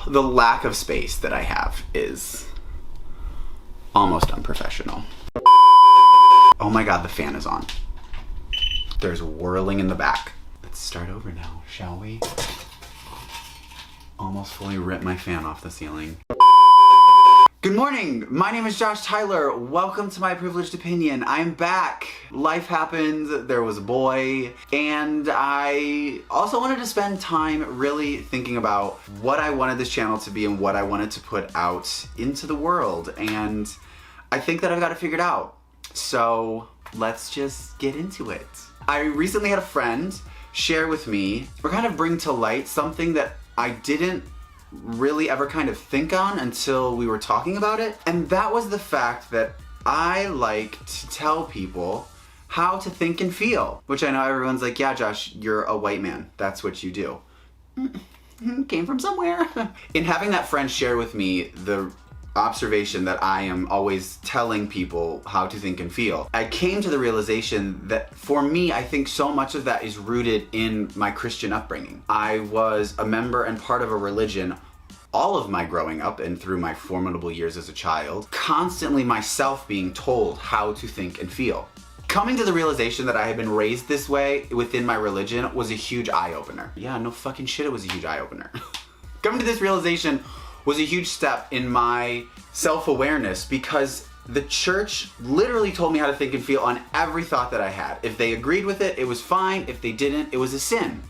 The lack of space that I have is almost unprofessional. Oh my god, the fan is on. There's whirling in the back. Let's start over now, shall we? Almost fully ripped my fan off the ceiling. Good morning, my name is Josh Tyler. Welcome to my privileged opinion. I'm back. Life happened, there was a boy, and I also wanted to spend time really thinking about what I wanted this channel to be and what I wanted to put out into the world, and I think that I've got it figured out. So let's just get into it. I recently had a friend share with me, or kind of bring to light, something that I didn't really ever kind of think on until we were talking about it. And that was the fact that I like to tell people how to think and feel. Which I know everyone's like, yeah, Josh, you're a white man. That's what you do. Came from somewhere. In having that friend share with me the observation that I am always telling people how to think and feel, I came to the realization that for me, I think so much of that is rooted in my Christian upbringing. I was a member and part of a religion all of my growing up and through my formidable years as a child, constantly myself being told how to think and feel. Coming to the realization that I had been raised this way within my religion was a huge eye-opener. Yeah, no fucking shit, it was a huge eye-opener. Coming to this realization was a huge step in my self-awareness, because the church literally told me how to think and feel on every thought that I had. If they agreed with it, it was fine. If they didn't, it was a sin.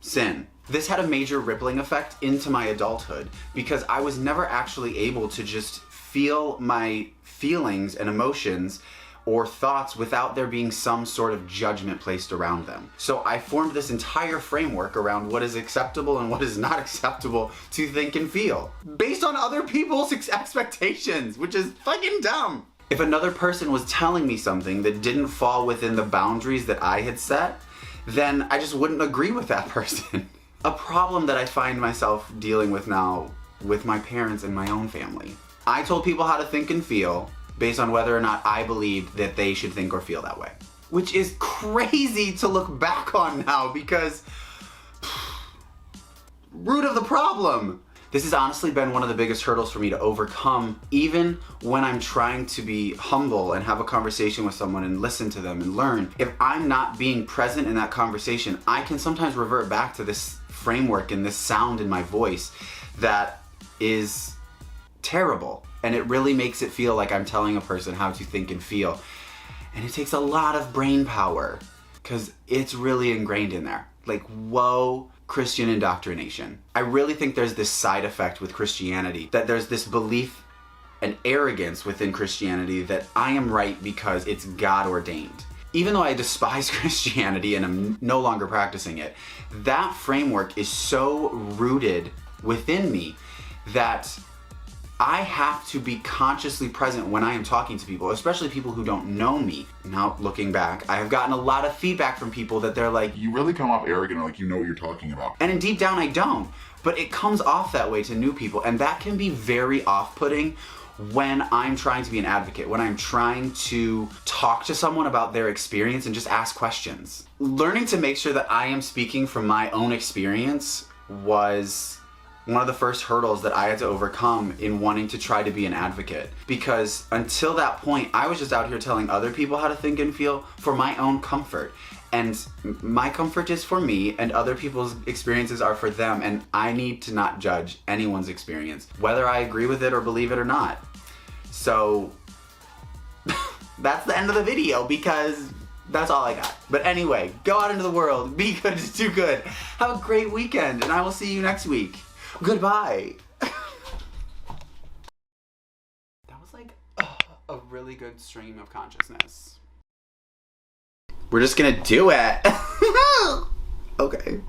Sin. This had a major rippling effect into my adulthood, because I was never actually able to just feel my feelings and emotions or thoughts without there being some sort of judgment placed around them. So I formed this entire framework around what is acceptable and what is not acceptable to think and feel, based on other people's expectations, which is fucking dumb. If another person was telling me something that didn't fall within the boundaries that I had set, then I just wouldn't agree with that person. A problem that I find myself dealing with now with my parents and my own family. I told people how to think and feel based on whether or not I believed that they should think or feel that way. Which is crazy to look back on now, because root of the problem. This has honestly been one of the biggest hurdles for me to overcome, even when I'm trying to be humble and have a conversation with someone and listen to them and learn. If I'm not being present in that conversation, I can sometimes revert back to this framework and this sound in my voice that is terrible. And it really makes it feel like I'm telling a person how to think and feel. And it takes a lot of brain power, because it's really ingrained in there. Like, whoa, Christian indoctrination. I really think there's this side effect with Christianity, that there's this belief and arrogance within Christianity that I am right because it's God ordained. Even though I despise Christianity and I'm no longer practicing it, that framework is so rooted within me that I have to be consciously present when I am talking to people, especially people who don't know me. Now, looking back, I have gotten a lot of feedback from people that they're like, you really come off arrogant, like you know what you're talking about. And deep down I don't, but it comes off that way to new people, and that can be very off-putting when I'm trying to be an advocate, when I'm trying to talk to someone about their experience and just ask questions. Learning to make sure that I am speaking from my own experience was one of the first hurdles that I had to overcome in wanting to try to be an advocate. Because until that point, I was just out here telling other people how to think and feel for my own comfort. And my comfort is for me, and other people's experiences are for them, and I need to not judge anyone's experience, whether I agree with it or believe it or not. So that's the end of the video, because that's all I got. But anyway, go out into the world, be good to do good. Have a great weekend, and I will see you next week. Goodbye. That was like a really good stream of consciousness. We're just gonna do it. Okay.